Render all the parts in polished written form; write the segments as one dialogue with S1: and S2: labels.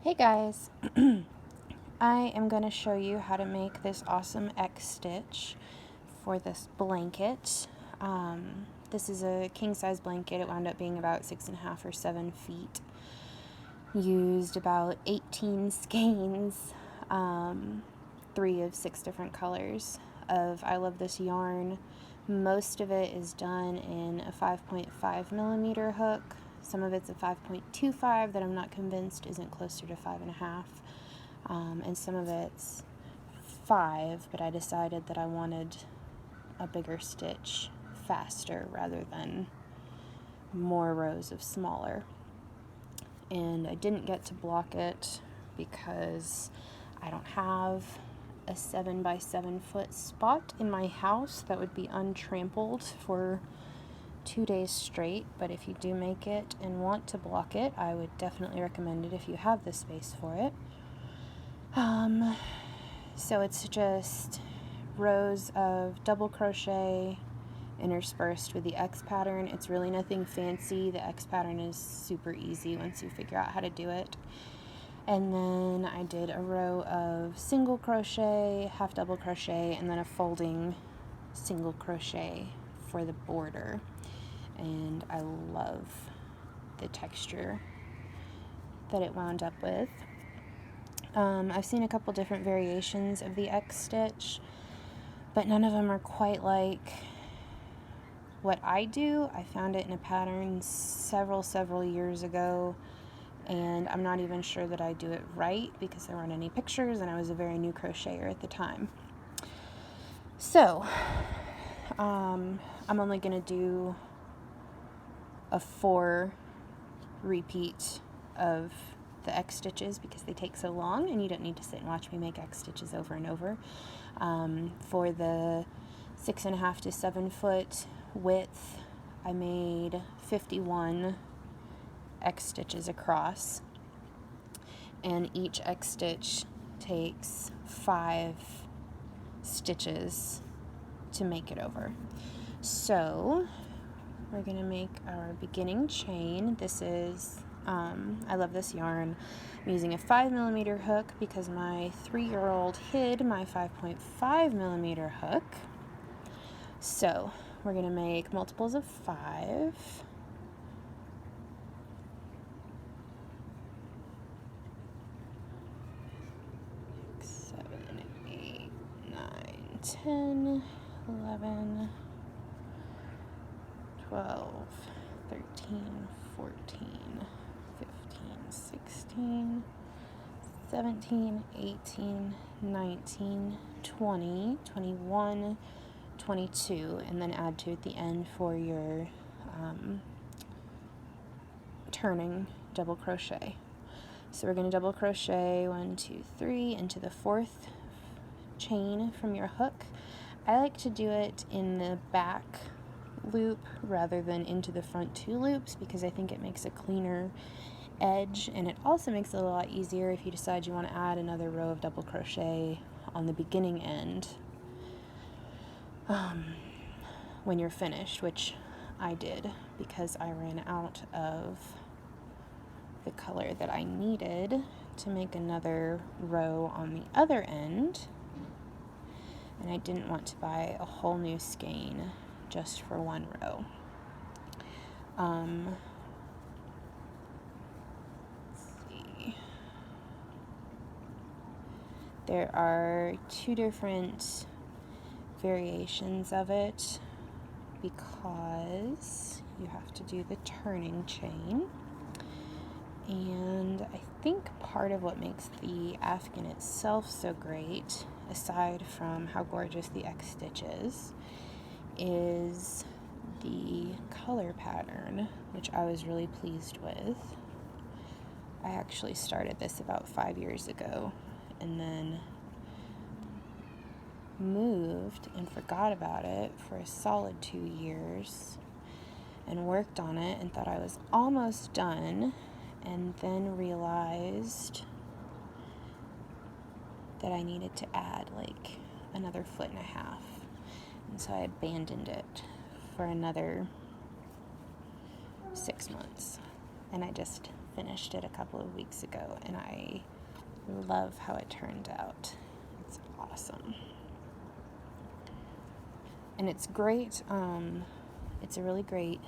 S1: Hey guys, I am going to show you how to make this awesome X stitch for this blanket. This is a king size blanket. It wound up being about 6.5 or 7 feet. Used about 18 skeins, 3 of 6 different colors of I Love This yarn. Most of it is done in a 5.5 millimeter hook. Some of it's a 5.25 that I'm not convinced isn't closer to 5.5. And some of it's 5, but I decided that I wanted a bigger stitch faster rather than more rows of smaller. And I didn't get to block it because I don't have a 7 by 7 foot spot in my house that would be untrampled for 2 days straight. But if you do make it and want to block it, I would definitely recommend it if you have the space for it. So it's just rows of double crochet interspersed with the X pattern. It's really nothing fancy. The X pattern is super easy once you figure out how to do it. And then I did a row of single crochet, half double crochet, and then a folding single crochet for the border. And I love the texture that it wound up with. I've seen a couple different variations of the X stitch, but none of them are quite like what I do. I found it in a pattern several years ago, and I'm not even sure that I do it right because there weren't any pictures and I was a very new crocheter at the time. So, I'm only going to do a 4 repeat of the X stitches because they take so long and you don't need to sit and watch me make X stitches over and over. For the 6.5 to 7 foot width, I made 51 X stitches across, and each X stitch takes 5 stitches to make it over. So we're going to make our beginning chain. This is I Love This yarn. I'm using a 5 millimeter hook because my 3-year-old hid my 5.5 millimeter hook. So we're going to make multiples of 5. 7, 8, 9, 10, 11, 12, 13, 14, 15, 16, 17, 18, 19, 20, 21, 22, and then add 2 at the end for your turning double crochet. So we're going to double crochet 1, 2, 3 into the 4th chain from your hook. I like to do it in the back loop rather than into the front 2 loops because I think it makes a cleaner edge, and it also makes it a lot easier if you decide you want to add another row of double crochet on the beginning end when you're finished, which I did because I ran out of the color that I needed to make another row on the other end, and I didn't want to buy a whole new skein just for one row. Let's see. There are 2 different variations of it because you have to do the turning chain. And I think part of what makes the afghan itself so great, aside from how gorgeous the X stitch is the color pattern, which I was really pleased with. I actually started this about 5 years ago and then moved and forgot about it for a solid 2 years and worked on it and thought I was almost done, and then realized that I needed to add like another 1.5 feet, and so I abandoned it for another 6 months, and I just finished it a couple of weeks ago, and I love how it turned out. It's awesome. And it's great, it's a really great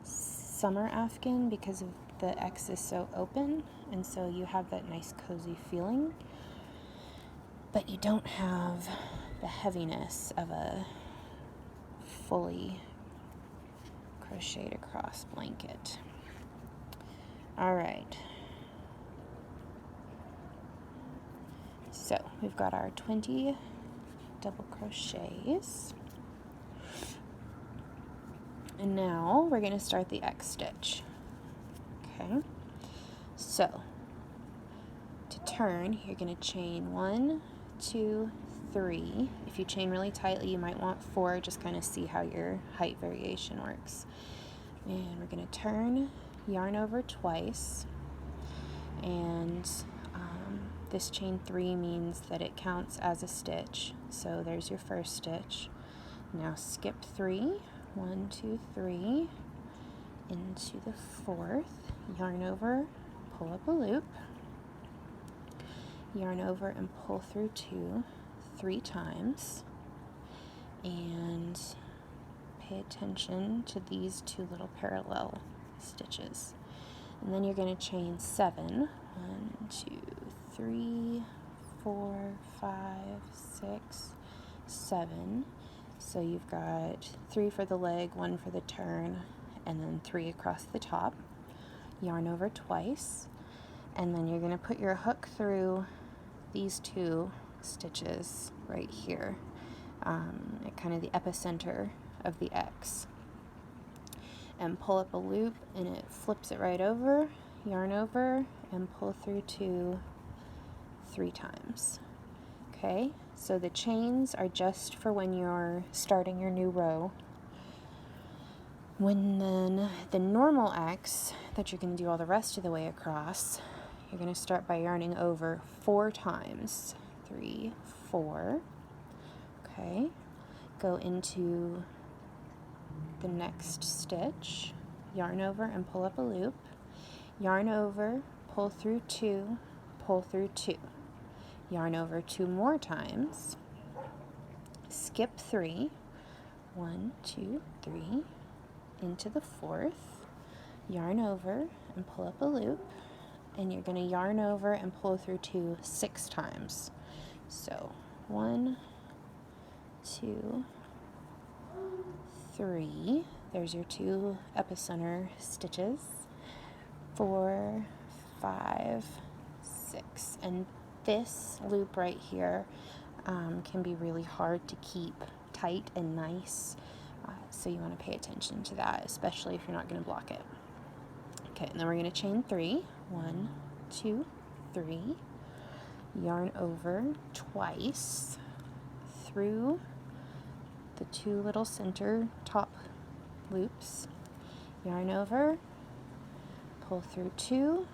S1: summer afghan because of the X is so open, and so you have that nice cozy feeling, but you don't have the heaviness of a fully crocheted across blanket. All right. So we've got our 20 double crochets. And now we're going to start the X stitch. Okay. So to turn, you're going to chain 1, 2, 3. If you chain really tightly, you might want 4. Just kind of see how your height variation works. And we're going to turn, yarn over twice, and this chain 3 means that it counts as a stitch. So there's your first stitch. Now skip 3, 1, 2, 3, into the 4th, yarn over, pull up a loop, yarn over and pull through 2 3 times, and pay attention to these 2 little parallel stitches. And then you're going to chain 7, 1, 2, 3, 4, 5, 6, 7. So you've got 3 for the leg, 1 for the turn, and then 3 across the top. Yarn over twice, and then you're going to put your hook through these 2 stitches right here, at kind of the epicenter of the X, and pull up a loop, and it flips it right over, yarn over, and pull through 2 3 times. Okay, so the chains are just for when you're starting your new row. When then the normal X that you're going to do all the rest of the way across, you're going to start by yarning over 4 times. 3, 4. Okay, go into the next stitch, yarn over and pull up a loop, yarn over, pull through 2, pull through 2, yarn over 2 more times, skip 3, 1, 2, 3, into the 4th, yarn over and pull up a loop, and you're going to yarn over and pull through 2 6 times. So 1, 2, 3, there's your 2 epicenter stitches, 4, 5, 6, and this loop right here can be really hard to keep tight and nice, so you want to pay attention to that, especially if you're not going to block it. Okay, and then we're going to chain 3, 1, 2, 3, yarn over twice through the 2 little center top loops, yarn over, pull through 2,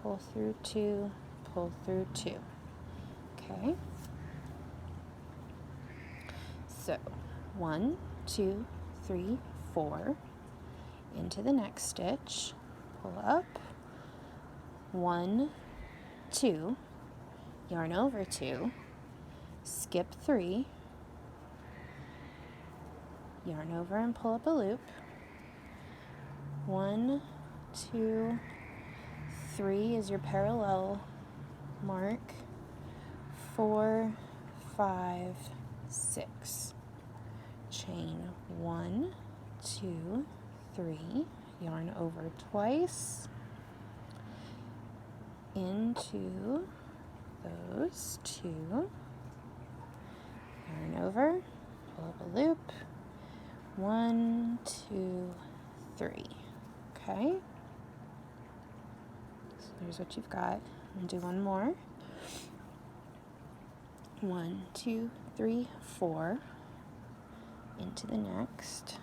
S1: pull through 2, pull through 2. Okay, so 1, 2, 3, 4, into the next stitch, pull up, 1, 2, yarn over 2, skip 3, yarn over and pull up a loop, 1, 2, 3 is your parallel mark, 4, 5, 6, chain 1, 2, 3, yarn over twice into those 2, yarn over, pull up a loop, 1, 2, 3. Okay, so there's what you've got. I'll do one more. 1, 2, 3, 4, into the next,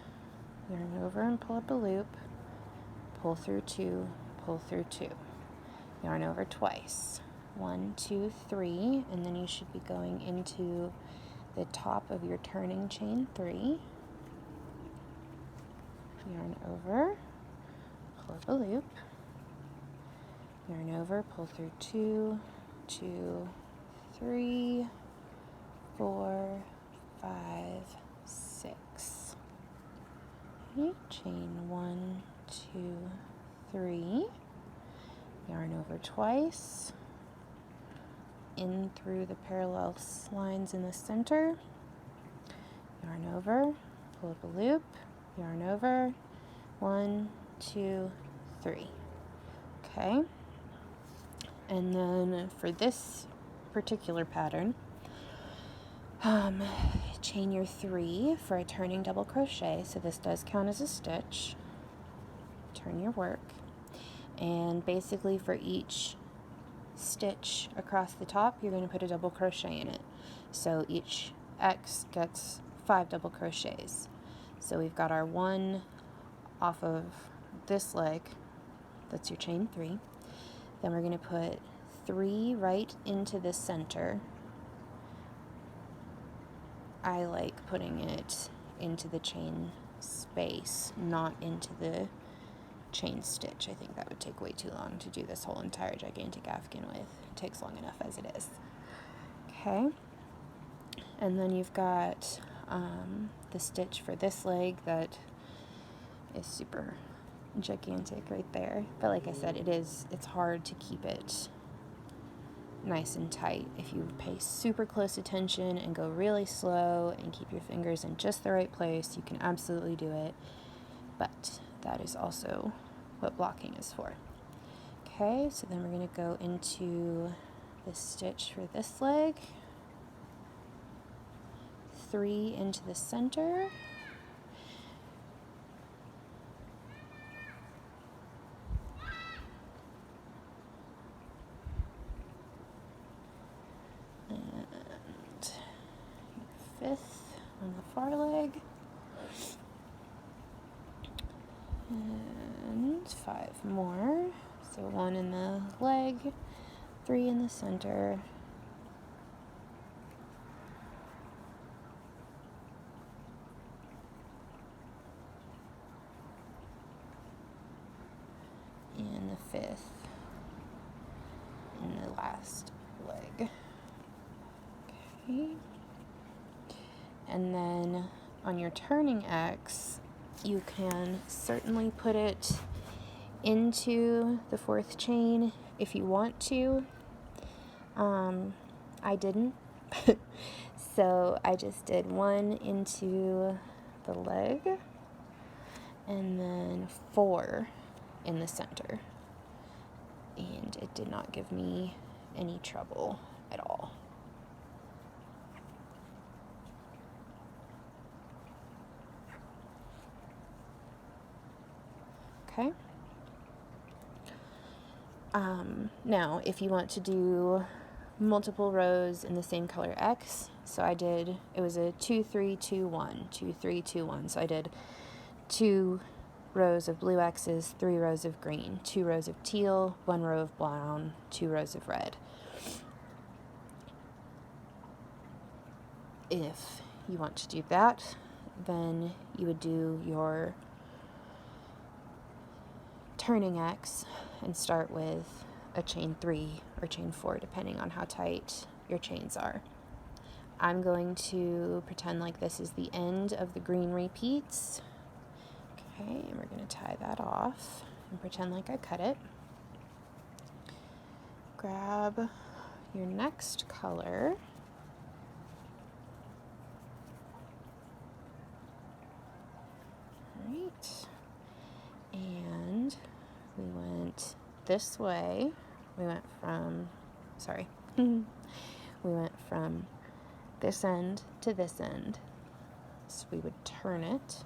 S1: yarn over and pull up a loop, pull through 2, pull through 2, yarn over twice, 1, 2, 3, and then you should be going into the top of your turning chain 3, yarn over, pull up a loop, yarn over, pull through 2, 2, 3, 4, 5, 6. Okay, chain 1, 2, 3, yarn over twice, in through the parallel lines in the center, yarn over, pull up a loop, yarn over, 1, 2, 3. Okay, and then for this particular pattern, chain your 3 for a turning double crochet, so this does count as a stitch. Turn your work, and basically for each stitch across the top you're going to put a double crochet in it, so each X gets 5 double crochets. So we've got our 1 off of this leg, that's your chain 3, then we're going to put 3 right into the center. I like putting it into the chain space, not into the chain stitch. I think that would take way too long to do this whole entire gigantic afghan with. It takes long enough as it is. Okay, and then you've got the stitch for this leg that is super gigantic right there, but like I said, it's hard to keep it nice and tight. If you pay super close attention and go really slow and keep your fingers in just the right place, you can absolutely do it, but that is also what blocking is for. Okay, so then we're going to go into the stitch for this leg, 3 into the center, and 5th on the far leg, and 5 more, so 1 in the leg, 3 in the center, and the 5th in the last leg. Okay, and then on your turning X, you can certainly put it into the 4th chain if you want to. I didn't, so I just did 1 into the leg and then 4 in the center, and it did not give me any trouble at all. Okay. Now, if you want to do multiple rows in the same color X, so I did, it was a 2, 3, 2, 1, 2, 3, 2, 1. So I did 2 rows of blue X's, 3 rows of green, 2 rows of teal, 1 row of brown, 2 rows of red. If you want to do that, then you would do your turning X and start with a chain 3 or chain 4, depending on how tight your chains are. I'm going to pretend like this is the end of the green repeats. Okay, and we're going to tie that off and pretend like I cut it. Grab your next color. All right, and we went this way. We went from, we went from this end to this end. So we would turn it,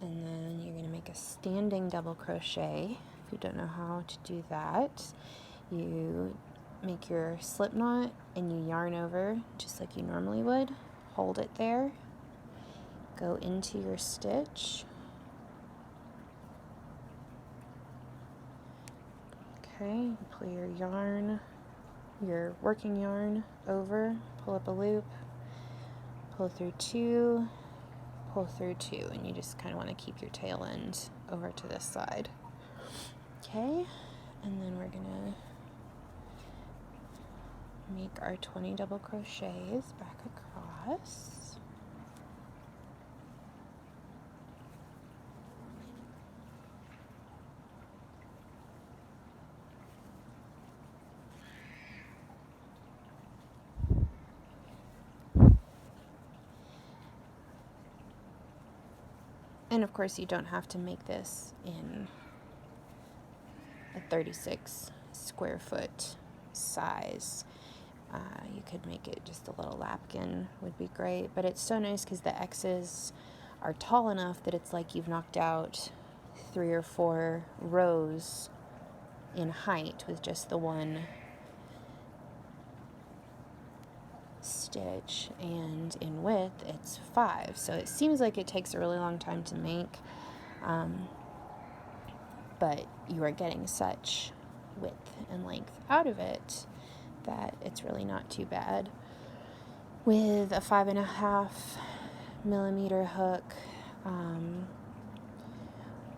S1: and then you're going to make a standing double crochet. If you don't know how to do that, you make your slip knot and you yarn over just like you normally would. Hold it there, go into your stitch. Okay, pull your yarn, your working yarn over, pull up a loop, pull through 2, pull through 2, and you just kind of want to keep your tail end over to this side. Okay, and then we're gonna make our 20 double crochets back across. And of course you don't have to make this in a 36 square foot size. You could make it just a little lapkin would be great, but it's so nice because the X's are tall enough that it's like you've knocked out 3 or 4 rows in height with just the one stitch, and in width it's 5. So it seems like it takes a really long time to make, but you are getting such width and length out of it that it's really not too bad. With a 5.5 millimeter hook,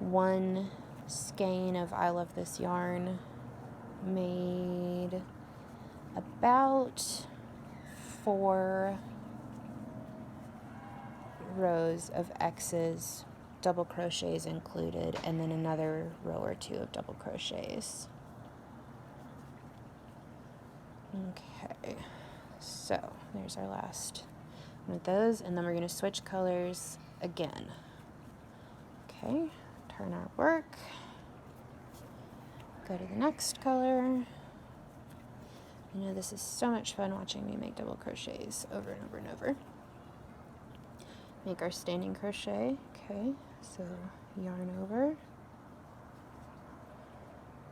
S1: 1 skein of I Love This yarn made about 4 rows of X's, double crochets included, and then another row or 2 of double crochets. Okay, so there's our last one of those, and then we're going to switch colors again. Okay, turn our work, go to the next color. You know, this is so much fun watching me make double crochets over and over and over. Make our standing crochet. Okay, so yarn over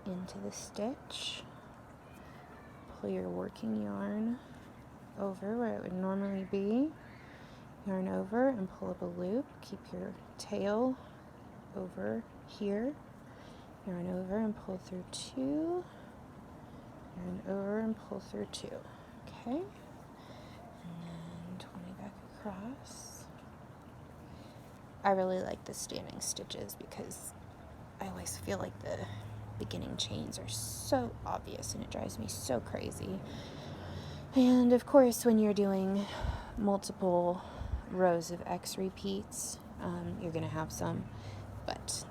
S1: into the stitch, pull your working yarn over where it would normally be, yarn over and pull up a loop, keep your tail over here, yarn over and pull through 2, yarn over and pull through 2. Okay, and then 20 back across. I really like the standing stitches because I always feel like the beginning chains are so obvious and it drives me so crazy. And of course, when you're doing multiple rows of X repeats, you're going to have some, but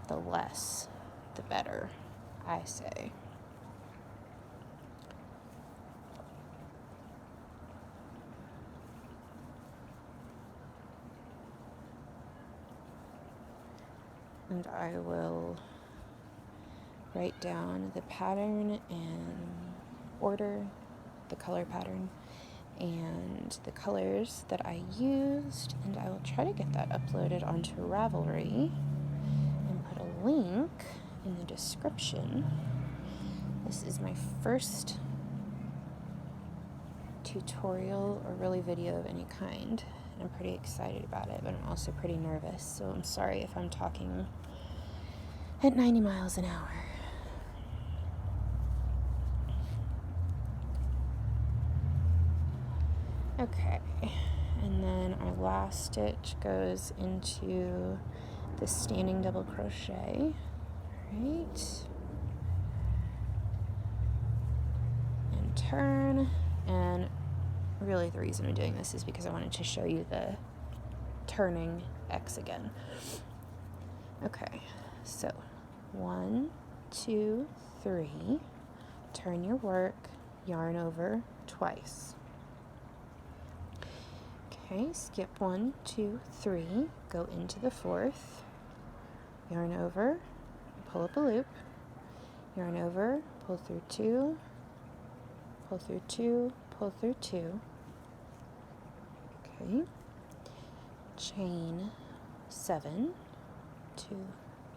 S1: the less, the better, I say. And I will write down the pattern and order, the color pattern, and the colors that I used, and I will try to get that uploaded onto Ravelry and put a link in the description. This is my first tutorial or really video of any kind. I'm pretty excited about it, but I'm also pretty nervous, so I'm sorry if I'm talking at 90 miles an hour. Okay, and then our last stitch goes into the standing double crochet, right? And turn, and really the reason I'm doing this is because I wanted to show you the turning X again. Okay, so 1, 2, 3, turn your work, yarn over twice. Okay, skip 1, 2, 3, go into the 4th, yarn over, pull up a loop, yarn over, pull through 2, pull through 2, pull through 2. Okay, chain 7, 2,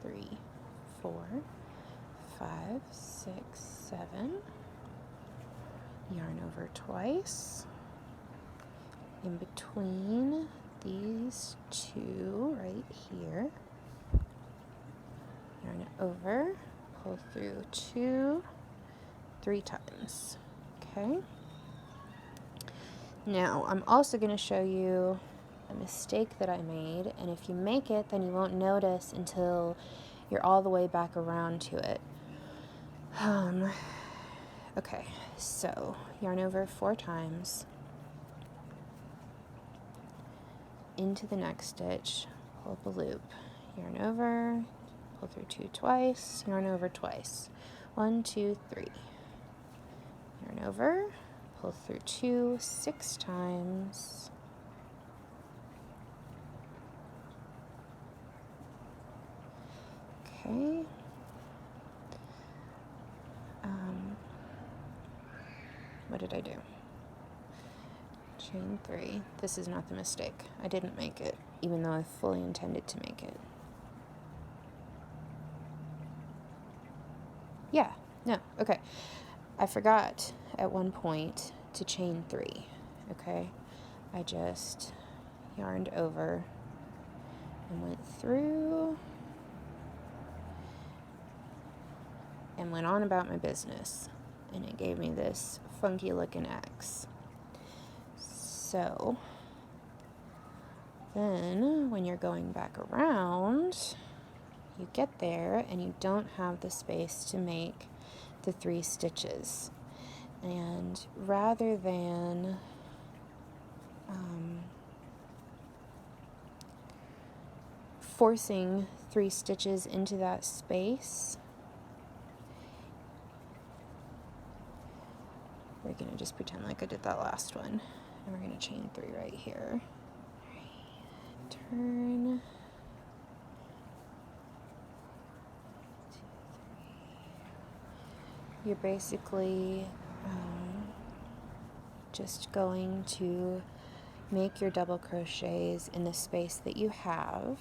S1: 3, 4, 5, 6, 7, yarn over twice. In between these 2 right here, yarn over, pull through 2, 3 times. Okay. Now I'm also going to show you a mistake that I made, and if you make it, then you won't notice until you're all the way back around to it. Okay, so yarn over 4 times, into the next stitch, pull up a loop, yarn over, pull through 2 twice, yarn over twice, 1, 2, 3, yarn over, pull through 2 6 times, okay, what did I do? Chain 3. This is not the mistake. I didn't make it, even though I fully intended to make it. Yeah, no, okay. I forgot at one point to chain 3, okay? I just yarned over and went through and went on about my business, and it gave me this funky looking X. So then when you're going back around, you get there and you don't have the space to make the 3 stitches. And rather than forcing 3 stitches into that space, we're going to just pretend like I did that last one. And we're going to chain 3 right here. Turn. 2, 3. You're basically just going to make your double crochets in the space that you have.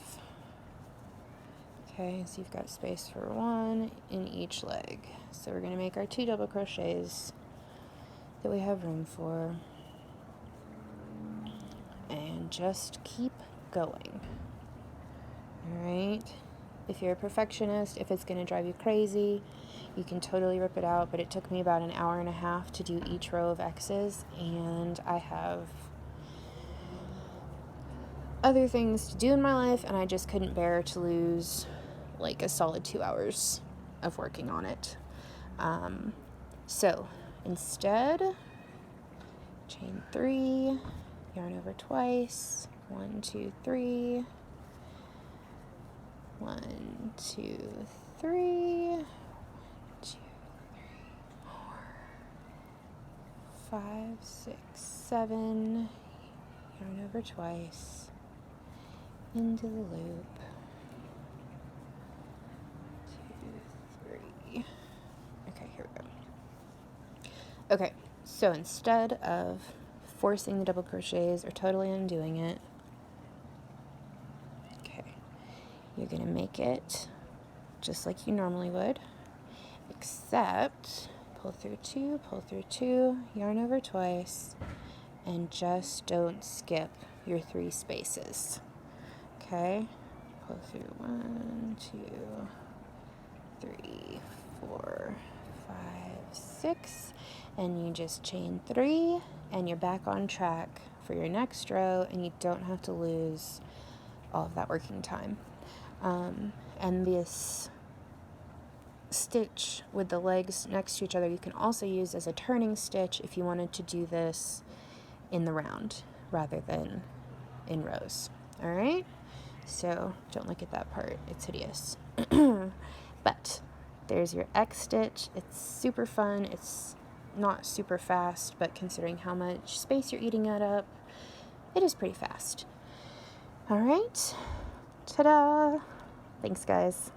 S1: Okay, so you've got space for 1 in each leg. So we're going to make our 2 double crochets that we have room for, and just keep going. Alright, if you're a perfectionist, if it's going to drive you crazy, you can totally rip it out, but it took me about an hour and a half to do each row of X's, and I have other things to do in my life, and I just couldn't bear to lose like a solid 2 hours of working on it. So instead, chain 3, yarn over twice, 1, 2, 3, 1, 2, 3, 1, 2, 3, 4, 5, 6, 7, yarn over twice, into the loop, 2, 3. Okay, here we go. Okay, so instead of forcing the double crochets or totally undoing it, okay, you're going to make it just like you normally would, except pull through 2, yarn over twice, and just don't skip your 3 spaces. Okay, pull through 1, 2, 3, 4, 5, 6, and you just chain 3, and you're back on track for your next row, and you don't have to lose all of that working time. And this stitch with the legs next to each other you can also use as a turning stitch if you wanted to do this in the round rather than in rows. All right, so don't look at that part, it's hideous. But there's your X stitch. It's super fun. It's not super fast, but considering how much space you're eating it up, it is pretty fast. All right, ta-da! Thanks, guys.